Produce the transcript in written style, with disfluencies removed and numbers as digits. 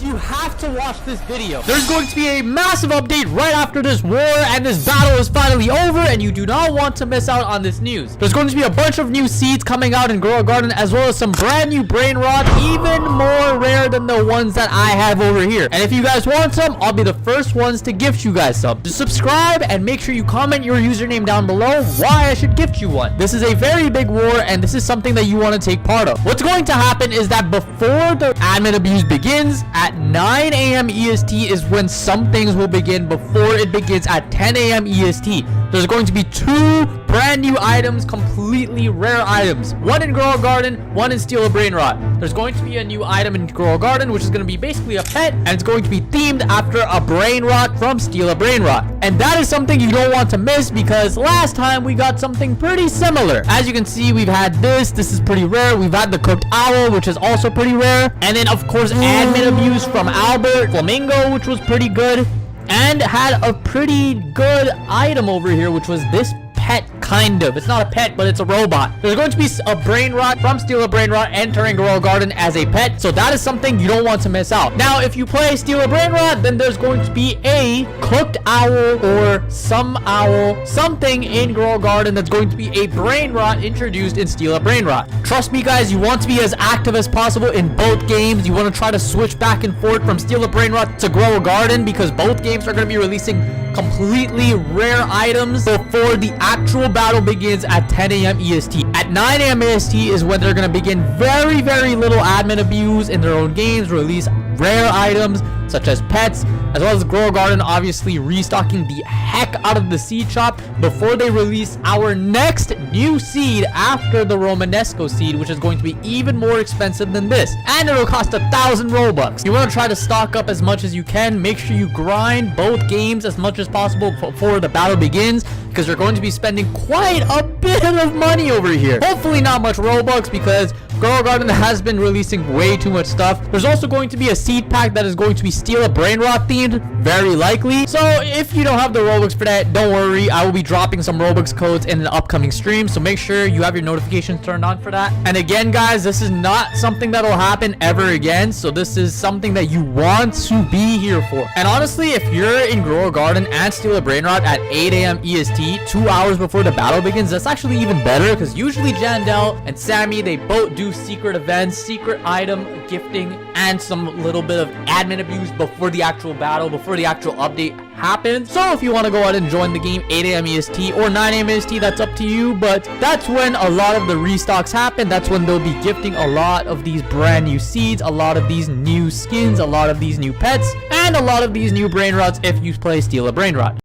you have to watch this video. There's going to be a massive update right after this war, and this battle is finally over, and you do not want to miss out on this news. There's going to be a bunch of new seeds coming out in Grow a Garden, as well as some brand new brain rot, even more rare than the ones that I have over here. And if you guys want some, I'll be the first ones to gift you guys some. Just subscribe and make sure you comment your username down below why I should gift you one. This is a very big war, and this is something that you want to take part of. What's going to happen is that before the admin abuse begins at 9 a.m. EST is when some things will begin before it begins at 10 a.m. EST. There's going to be 2 brand new items, completely rare items. One in Grow a Garden, one in Steal a Brain Rot. There's going to be a new item in Grow a Garden, which is going to be basically a pet, and it's going to be themed after a brain rot from Steal a Brain Rot. And that is something you don't want to miss, because last time we got something pretty similar. As you can see, we've had this is pretty rare. We've had the cooked owl, which is also pretty rare. And then of course admin abuse from Albert Flamingo, which was pretty good, and had a pretty good item over here, which was this pet. Kind of. It's not a pet, but it's a robot. There's going to be a brain rot from Steal a Brain Rot entering Grow a Garden as a pet, so that is something you don't want to miss out. Now, if you play Steal a Brain Rot, then there's going to be a cooked owl or some owl, something in Grow a Garden that's going to be a brain rot introduced in Steal a Brain Rot. Trust me, guys, you want to be as active as possible in both games. You want to try to switch back and forth from Steal a Brain Rot to Grow a Garden, because both games are going to be releasing completely rare items before the actual battle begins at 10 a.m. EST. At 9 a.m. EST is when they're going to begin very, very little admin abuse in their own games, release rare items such as pets, as well as Grow a Garden obviously restocking the heck out of the seed shop before they release our next new seed after the Romanesco seed, which is going to be even more expensive than this, and it'll cost 1,000 Robux. You want to try to stock up as much as you can. Make sure you grind both games as much as possible before the battle begins, because you're going to be spending quite a bit of money over here. Hopefully not much Robux, because Grow a Garden has been releasing way too much stuff. There's also going to be a seed pack that is going to be Steal a Brain Rot themed, very likely. So if you don't have the Robux for that, don't worry. I will be dropping some Robux codes in an upcoming stream, so make sure you have your notifications turned on for that. And again, guys, this is not something that will happen ever again, so this is something that you want to be here for. And honestly, if you're in Grow a Garden and Steal a Brain Rot at 8 a.m. EST, 2 hours before the battle begins, that's actually even better, because usually Jandel and Sammy, they both do secret events, secret item gifting, and some little bit of admin abuse before the actual battle, before the actual update happens. So if you want to go out and join the game 8 a.m. EST or 9 a.m. EST, that's up to you, but that's when a lot of the restocks happen. That's when they'll be gifting a lot of these brand new seeds, a lot of these new skins, a lot of these new pets, and a lot of these new brain rots if you play Steal a Brain Rot.